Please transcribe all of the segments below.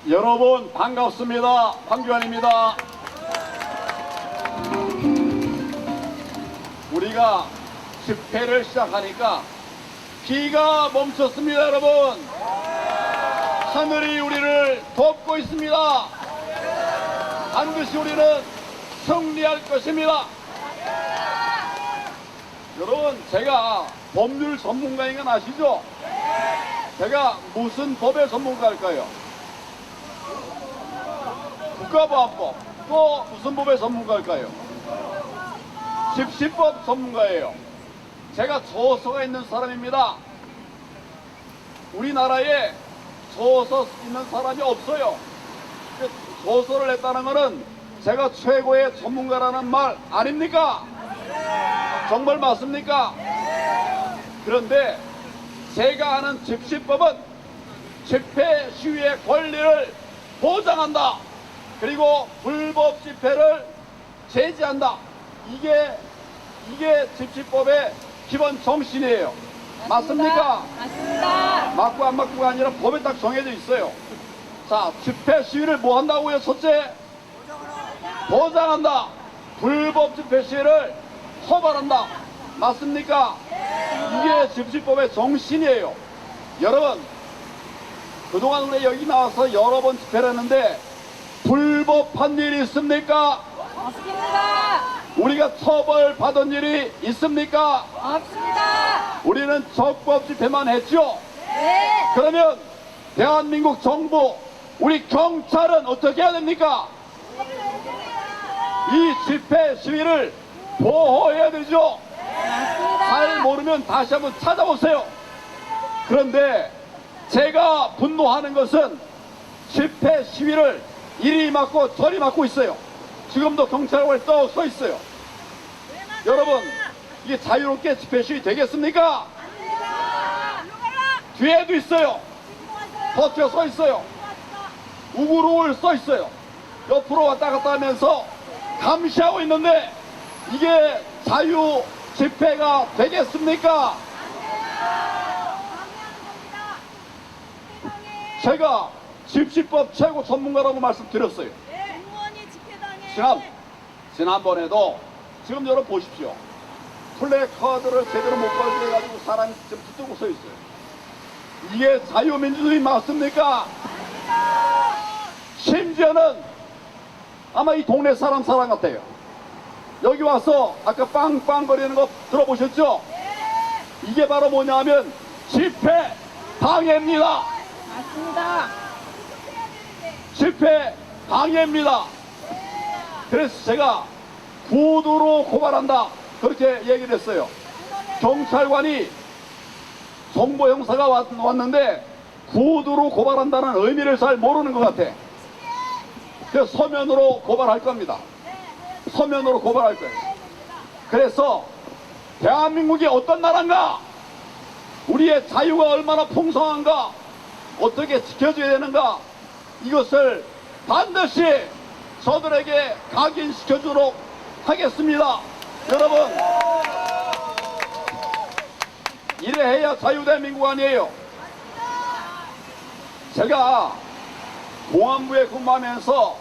여러분 반갑습니다. 황교안입니다. 우리가 집회를 시작하니까 비가 멈췄습니다. 여러분, 하늘이 우리를 돕고 있습니다. 반드시 우리는 승리할 것입니다. 여러분, 제가 법률 전문가인 건 아시죠? 제가 무슨 법의 전문가일까요? 국가보안법. 또 무슨 법의 전문가일까요? 집시법 전문가예요. 제가 저서가 있는 사람입니다. 우리나라에 저서 있는 사람이 없어요. 저서를 냈다는 것은 제가 최고의 전문가라는 말 아닙니까? 정말 맞습니까? 그런데 제가 아는 집시법은 집회 시위의 권리를 보장한다. 그리고 불법 집회를 제지한다. 이게 집시법의 기본 정신이에요. 맞습니까? 맞습니다. 맞고 안 맞고가 아니라 법에 딱 정해져 있어요. 자, 집회 시위를 뭐 한다고요? 첫째, 보장한다. 불법 집회 시위를 처벌한다. 맞습니까? 이게 집시법의 정신이에요. 여러분, 그동안 우리 여기 나와서 여러 번 집회를 했는데 불법한 일이 있습니까? 없습니다. 우리가 처벌받은 일이 있습니까? 없습니다. 우리는 적법 집회만 했죠. 네. 그러면 대한민국 정부, 우리 경찰은 어떻게 해야 됩니까? 이 집회 시위를 보호해야 되죠. 잘 모르면 다시 한번 찾아보세요. 그런데 제가 분노하는 것은 집회 시위를 이리 막고 저리 막고 있어요. 지금도 경찰관이 서 있어요. 여러분, 이게 자유롭게 집회 시위 되겠습니까? 뒤에도 있어요. 버텨 서 있어요. 우글우글 서 있어요. 옆으로 왔다 갔다 하면서 감시하고 있는데 이게 자유 집회가 되겠습니까? 제가 집시법 최고 전문가라고 말씀드렸어요. 지난번에도 지금 여러분 보십시오. 플래카드를 제대로 못 걸게 해가지고 사람이 지금 붙들고 서 있어요. 이게 자유민주주의 맞습니까? 심지어는 아마 이 동네 사람 같아요. 여기 와서 아까 빵빵거리는 거 들어보셨죠? 이게 바로 뭐냐면 집회 방해입니다. 맞습니다. 집회 방해입니다. 그래서 제가 구두로 고발한다, 그렇게 얘기를 했어요. 경찰관이 정보 형사가 왔는데 구두로 고발한다는 의미를 잘 모르는 것 같아. 그래서 서면으로 고발할 겁니다. 서면으로 고발할 거예요. 그래서 대한민국이 어떤 나라인가, 우리의 자유가 얼마나 풍성한가, 어떻게 지켜줘야 되는가, 이것을 반드시 저들에게 각인시켜주도록 하겠습니다. 여러분, 이래 해야 자유대한민국 아니에요. 제가 공안부에 근무하면서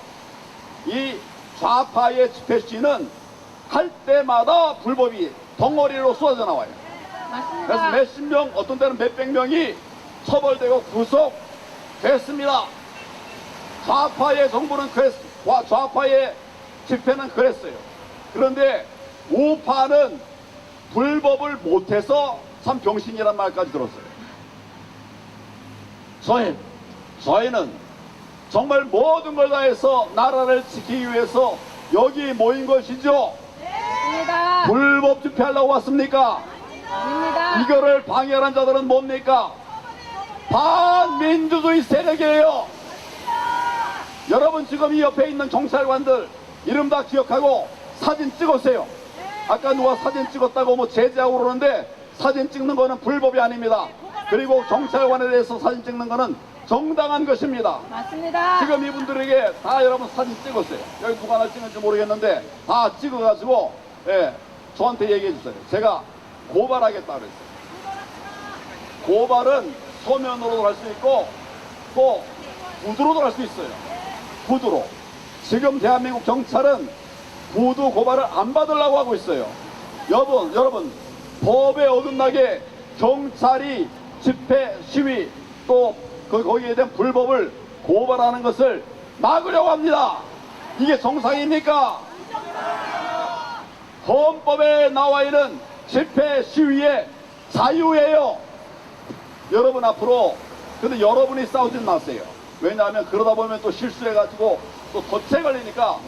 이 좌파의 집회 시위는 할 때마다 불법이 덩어리로 쏟아져 나와요. 맞습니다. 그래서 몇십 명, 어떤 때는 몇백 명이 처벌되고 구속됐습니다. 좌파의 정부는 좌파의 집회는 그랬어요. 그런데 우파는 불법을 못해서 참 병신이란 말까지 들었어요. 저희는 정말 모든 걸 다해서 나라를 지키기 위해서 여기 모인 것이죠. 맞습니다. 불법 집회하려고 왔습니까? 아닙니다. 이거를 방해하는 자들은 뭡니까? 반민주주의 세력이에요. 여러분, 지금 이 옆에 있는 경찰관들 이름 다 기억하고 사진 찍으세요. 아까 누가 사진 찍었다고 뭐 제지하고 그러는데 사진 찍는 거는 불법이 아닙니다. 그리고 경찰관에 대해서 사진 찍는 거는 정당한 것입니다. 맞습니다. 지금 이분들에게 다 여러분 사진 찍었어요. 여기 누가 날 찍는지 모르겠는데 다 찍어가지고 저한테 얘기해 주세요. 제가 고발하겠다 그랬어요. 고발은 서면으로도 할 수 있고 또 구두로 들어갈 수 있어요. 구두로. 지금 대한민국 경찰은 구두 고발을 안 받으려고 하고 있어요. 여러분 법에 어긋나게 경찰이 집회, 시위 또 거기에 대한 불법을 고발하는 것을 막으려고 합니다. 이게 정상입니까? 헌법에 나와 있는 집회, 시위의 자유예요. 여러분 앞으로 근데 여러분이 싸우진 마세요. 왜냐하면 그러다 보면 또 실수해가지고 또 덫에 걸리니까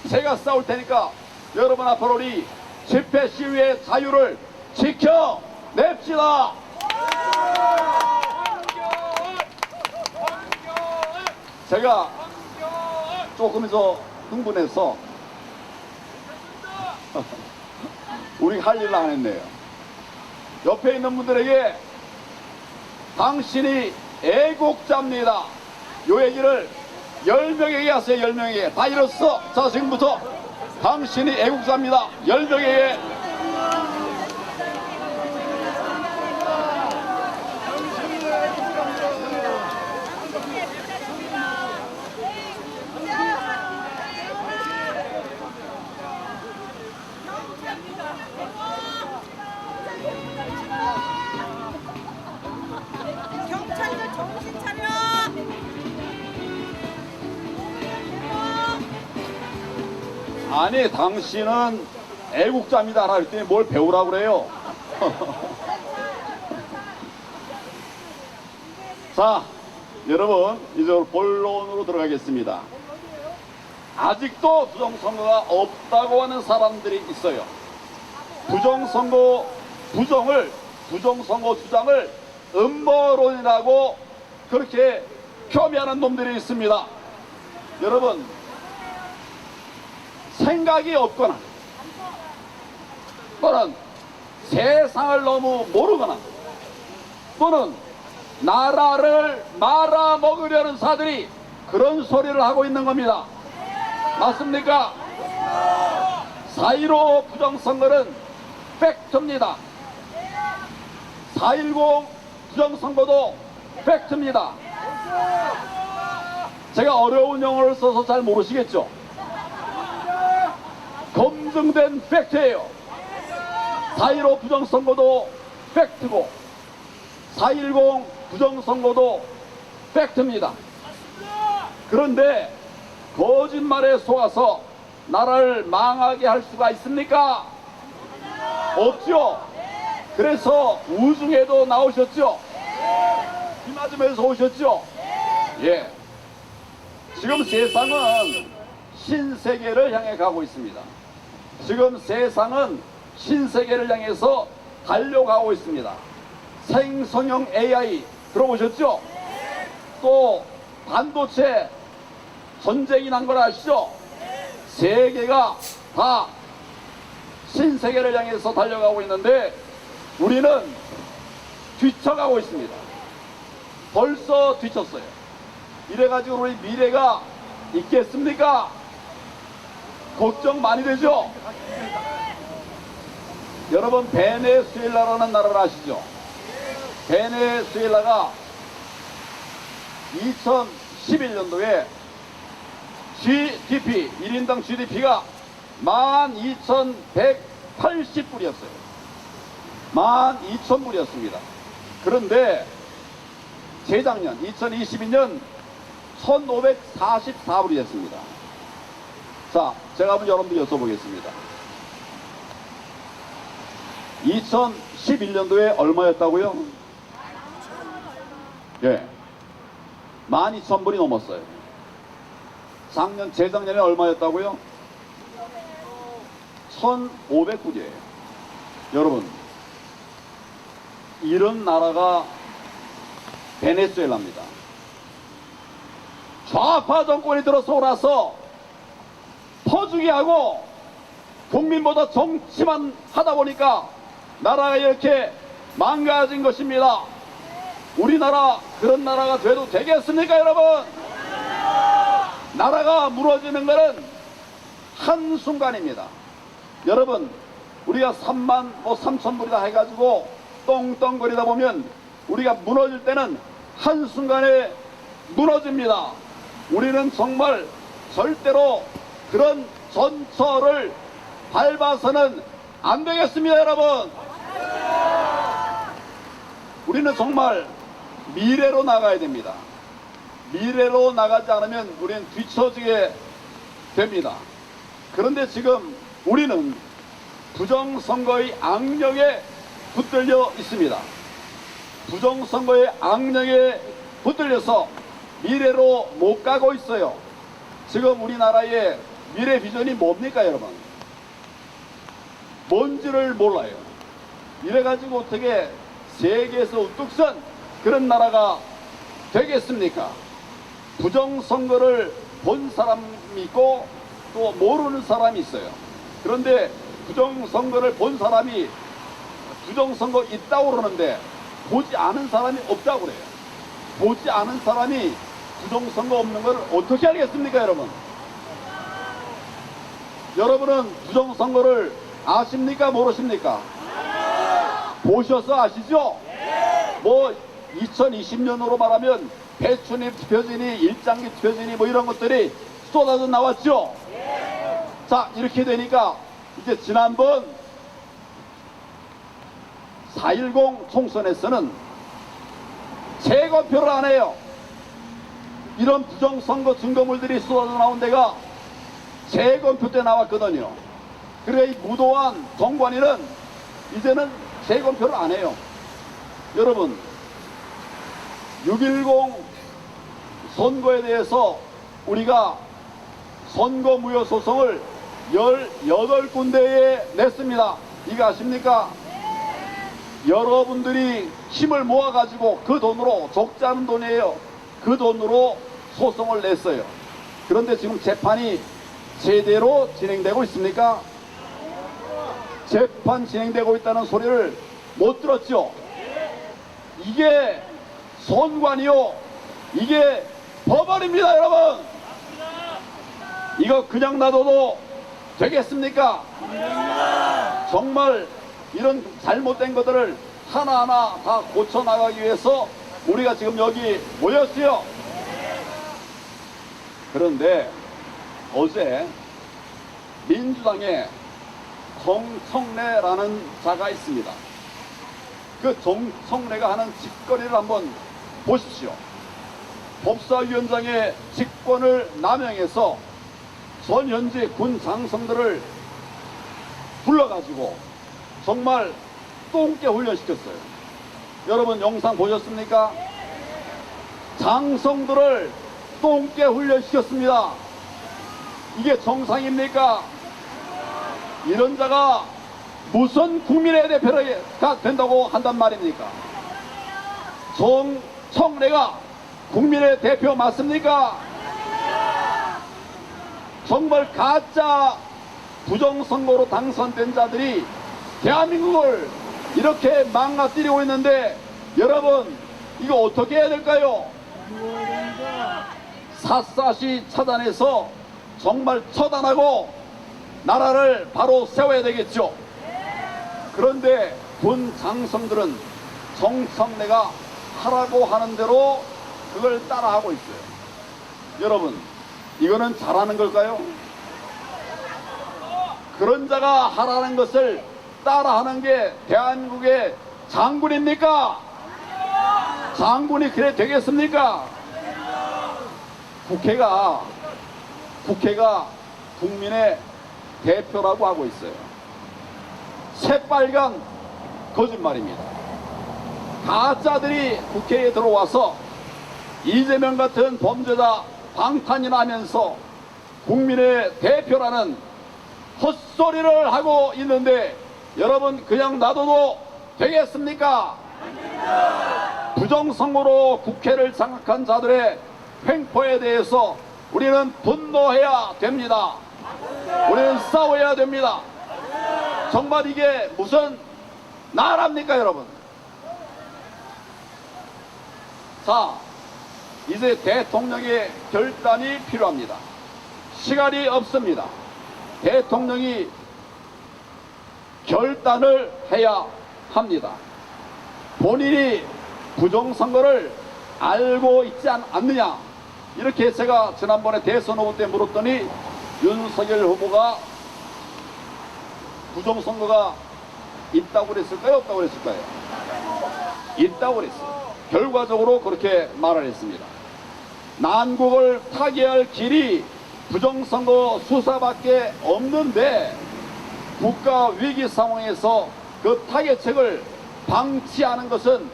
제가 싸울 테니까 여러분 앞으로 우리 집회 시위의 자유를 지켜냅시다. 제가 조금 더 흥분해서 우리 할 일을 안 했네요. 옆에 있는 분들에게 당신이 애국자입니다. 요 얘기를 10명에게 하세요. 10명에게 다 이뤘어. 자, 지금부터 당신이 애국자입니다. 10명에게. 경찰들 정신 차려! 아니 당신은 애국자입니다 하라 했더니 뭘 배우라고 그래요. 자 여러분 이제 본론으로 들어가겠습니다. 아직도 부정선거가 없다고 하는 사람들이 있어요. 부정선거 주장을 음모론이라고 그렇게 폄훼하는 놈들이 있습니다. 여러분 생각이 없거나 또는 세상을 너무 모르거나 또는 나라를 말아먹으려는 사들이 그런 소리를 하고 있는 겁니다. 맞습니까? 4.15 부정선거는 팩트입니다. 4.10 부정선거도 팩트입니다. 제가 어려운 영어를 써서 잘 모르시겠죠? 검증된 팩트예요. 4.15 부정선거도 팩트고 4.10 부정선거도 팩트입니다. 그런데 거짓말에 속아서 나라를 망하게 할 수가 있습니까? 없죠. 그래서 우중에도 나오셨죠. 비 맞으면서 오셨죠. 예. 지금 세상은 신세계를 향해 가고 있습니다. 지금 세상은 신세계를 향해서 달려가고 있습니다. 생성형 AI 들어보셨죠? 또 반도체 전쟁이 난 걸 아시죠? 세계가 다 신세계를 향해서 달려가고 있는데 우리는 뒤쳐가고 있습니다. 벌써 뒤쳤어요. 이래가지고 우리 미래가 있겠습니까? 걱정 많이 되죠? 여러분 베네수엘라라는 나라를 아시죠? 베네수엘라가 2011년도에 GDP 1인당 GDP가 12,180불이었어요. 12,000불이었습니다. 그런데 재작년 2022년 1,544불이 됐습니다. 자, 제가 한번 여러분들 여쭤보겠습니다. 2011년도에 얼마였다고요? 예, 12,000불이 넘었어요. 재작년에 얼마였다고요? 1,500불이에요. 여러분, 이런 나라가 베네수엘라입니다. 좌파 정권이 들어서고 나서 퍼주기 하고 국민보다 정치만 하다 보니까 나라가 이렇게 망가진 것입니다. 우리나라 그런 나라가 돼도 되겠습니까, 여러분? 나라가 무너지는 것은 한순간입니다. 여러분, 우리가 3,000불이다 해가지고 똥똥거리다 보면 우리가 무너질 때는 한순간에 무너집니다. 우리는 정말 절대로 그런 전철을 밟아서는 안 되겠습니다, 여러분. 우리는 정말 미래로 나가야 됩니다. 미래로 나가지 않으면 우리는 뒤처지게 됩니다. 그런데 지금 우리는 부정선거의 악령에 붙들려 있습니다. 부정선거의 악령에 붙들려서 미래로 못 가고 있어요. 지금 우리나라의 미래 비전이 뭡니까, 여러분? 뭔지를 몰라요. 이래가지고 어떻게 세계에서 우뚝 선 그런 나라가 되겠습니까? 부정선거를 본 사람이 있고 또 모르는 사람이 있어요. 그런데 부정선거를 본 사람이 부정선거 있다고 그러는데 보지 않은 사람이 없다고 그래요. 보지 않은 사람이 부정선거 없는 걸 어떻게 알겠습니까, 여러분? 여러분은 부정선거를 아십니까, 모르십니까? 보셔서 아시죠? 뭐 2020년으로 말하면 배추잎 투표진이, 일장기 투표진이 뭐 이런 것들이 쏟아져 나왔죠? 자, 이렇게 되니까 이제 지난번 4.10 총선에서는 재검표를 안 해요. 이런 부정선거 증거물들이 쏟아져 나온 데가 재검표 때 나왔거든요. 그러니까 이 무도한 정관위는 이제는 재검표를 안 해요. 여러분, 6.10 선거에 대해서 우리가 선거무효소송을 18군데에 냈습니다. 이거 아십니까? 여러분들이 힘을 모아가지고 그 돈으로, 적지 않은 돈이에요. 그 돈으로 소송을 냈어요. 그런데 지금 재판이 제대로 진행되고 있습니까? 재판 진행되고 있다는 소리를 못 들었죠? 이게 선관이요, 이게 법원입니다, 여러분. 이거 그냥 놔둬도 되겠습니까? 정말 이런 잘못된 것들을 하나하나 다 고쳐나가기 위해서 우리가 지금 여기 모였어요. 그런데 어제 민주당에 정청래라는 자가 있습니다. 그 정청래가 하는 짓거리를 한번 보십시오. 법사위원장의 직권을 남용해서 전 현재 군 장성들을 불러가지고 정말 똥개 훈련시켰어요. 여러분 영상 보셨습니까? 장성들을 똥개 훈련시켰습니다. 이게 정상입니까? 이런 자가 무슨 국민의 대표가 된다고 한단 말입니까? 정청래가 국민의 대표 맞습니까? 정말 가짜 부정선거로 당선된 자들이 대한민국을 이렇게 망가뜨리고 있는데 여러분 이거 어떻게 해야 될까요? 샅샅이 차단해서 정말 처단하고 나라를 바로 세워야 되겠죠. 그런데 군 장성들은 정청래가 하라고 하는 대로 그걸 따라하고 있어요. 여러분 이거는 잘하는 걸까요? 그런 자가 하라는 것을 따라하는 게 대한민국의 장군입니까? 장군이 그래 되겠습니까? 국회가 국민의 대표라고 하고 있어요. 새빨간 거짓말입니다. 가짜들이 국회에 들어와서 이재명 같은 범죄자 방탄이나 하면서 국민의 대표라는 헛소리를 하고 있는데 여러분 그냥 놔둬도 되겠습니까? 부정선거로 국회를 장악한 자들의 횡포에 대해서 우리는 분노해야 됩니다. 우리는 싸워야 됩니다. 정말 이게 무슨 나라입니까, 여러분? 자, 이제 대통령의 결단이 필요합니다. 시간이 없습니다. 대통령이 결단을 해야 합니다. 본인이 부정선거를 알고 있지 않느냐, 이렇게 제가 지난번에 대선 후보 때 물었더니 윤석열 후보가 부정선거가 있다고 그랬을까요? 없다고 그랬을까요? 있다고 그랬어요. 결과적으로 그렇게 말을 했습니다. 난국을 타개할 길이 부정선거 수사밖에 없는데 국가 위기 상황에서 그 타개책을 방치하는 것은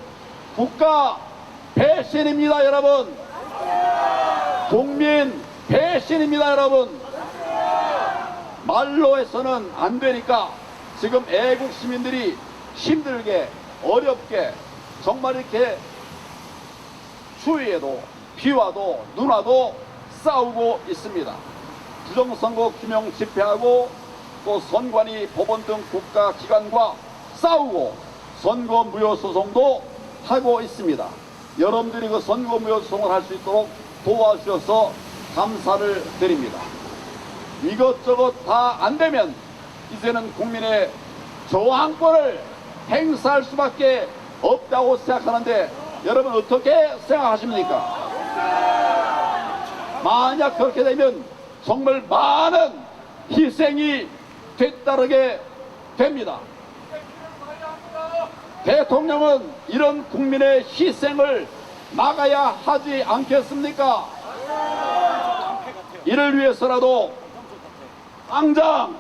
국가 배신입니다, 여러분. 국민 배신입니다, 여러분. 말로 해서는 안 되니까 지금 애국 시민들이 힘들게 어렵게 정말 이렇게 추위에도 비와도 눈와도 싸우고 있습니다. 부정선거 규명 집회하고 또 선관위, 법원 등 국가기관과 싸우고 선거 무효 소송도 하고 있습니다. 여러분들이 그 선거 무효 소송을 할 수 있도록 도와주셔서 감사를 드립니다. 이것저것 다 안 되면 이제는 국민의 저항권을 행사할 수밖에 없다고 생각하는데 여러분 어떻게 생각하십니까? 만약 그렇게 되면 정말 많은 희생이 뒤따르게 됩니다. 대통령은 이런 국민의 희생을 막아야 하지 않겠습니까? 이를 위해서라도 당장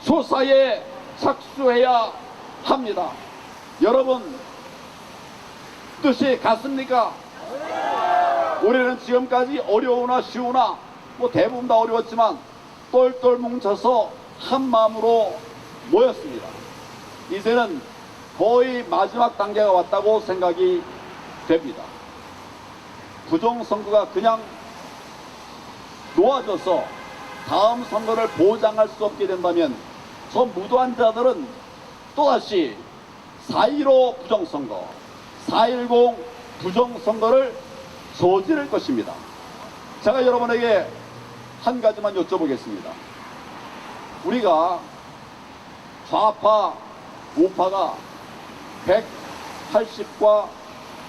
수사에 착수해야 합니다. 여러분 뜻이 같습니까? 우리는 지금까지 어려우나 쉬우나 뭐 대부분 다 어려웠지만 똘똘 뭉쳐서 한 마음으로 모였습니다. 이제는 거의 마지막 단계가 왔다고 생각이 됩니다. 부정선거가 그냥 놓아져서 다음 선거를 보장할 수 없게 된다면 저 무도한 자들은 또다시 4.15 부정선거, 4.10 부정선거를 저지를 것입니다. 제가 여러분에게 한 가지만 여쭤보겠습니다. 우리가 좌파, 우파가 180과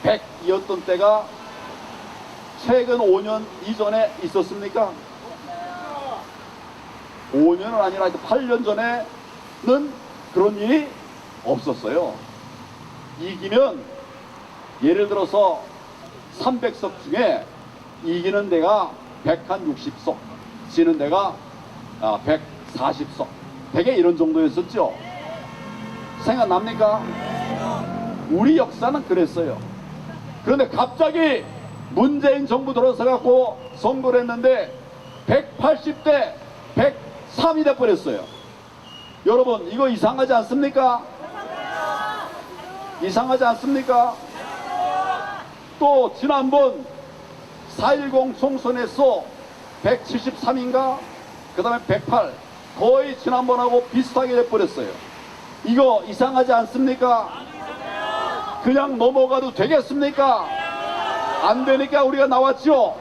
100이었던 때가 최근 5년 이전에 있었습니까? 5년은 아니라 8년 전에는 그런 일이 없었어요. 이기면 예를 들어서 300석 중에 이기는 데가 160석, 지는 데가 140석, 대개 이런 정도였었죠. 생각납니까? 우리 역사는 그랬어요. 그런데 갑자기 문재인 정부 들어서 갖고 선거를 했는데 180대 103이 돼버렸어요. 여러분 이거 이상하지 않습니까? 이상하지 않습니까? 또 지난번 4.10 총선에서 173인가 그 다음에 108 거의 지난번하고 비슷하게 돼버렸어요. 이거 이상하지 않습니까? 그냥 넘어가도 되겠습니까? 안 되니까 우리가 나왔죠.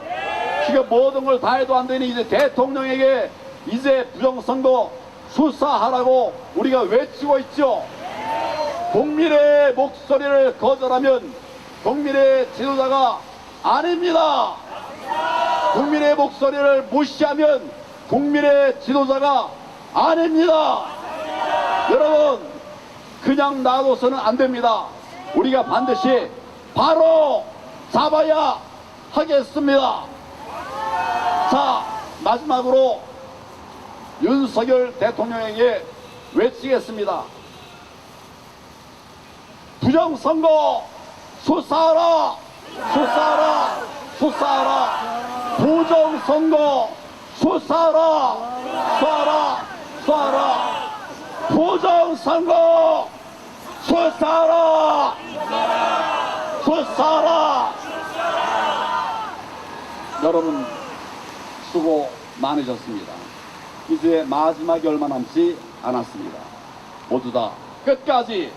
지금 모든 걸 다 해도 안 되니 이제 대통령에게 이제 부정선거 수사하라고 우리가 외치고 있죠. 국민의 목소리를 거절하면 국민의 지도자가 아닙니다. 국민의 목소리를 무시하면 국민의 지도자가 아닙니다. 여러분 그냥 놔둬서는 안 됩니다. 우리가 반드시 바로 잡아야 하겠습니다. 자, 마지막으로 윤석열 대통령에게 외치겠습니다. 부정선거 수사하라! 수사하라! 수사하라! 부정선거 수사하라! 수사하라! 수사하라! 부정선거 수사하라! 수사하라! 여러분 수고 많으셨습니다. 이제 마지막이 얼마 남지 않았습니다. 모두 다 끝까지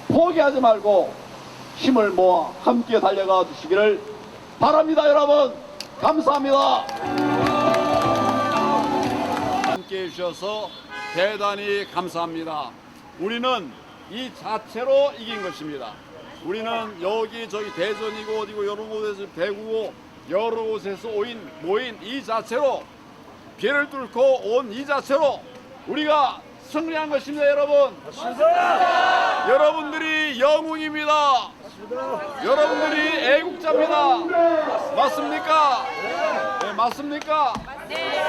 포기하지 말고 힘을 모아 함께 달려가 주시기를 바랍니다. 여러분 감사합니다. 함께 해주셔서 대단히 감사합니다. 우리는 이 자체로 이긴 것입니다. 우리는 여기 저기 대전이고 어디고 여러 곳에서 대구고 여러 곳에서 모인 이 자체로 비를 뚫고 온 이 자체로 우리가 승리한 것입니다, 여러분. 맞습니다. 여러분들이 영웅입니다. 맞습니다. 여러분들이 애국자입니다. 맞습니까? 네, 맞습니까? 네.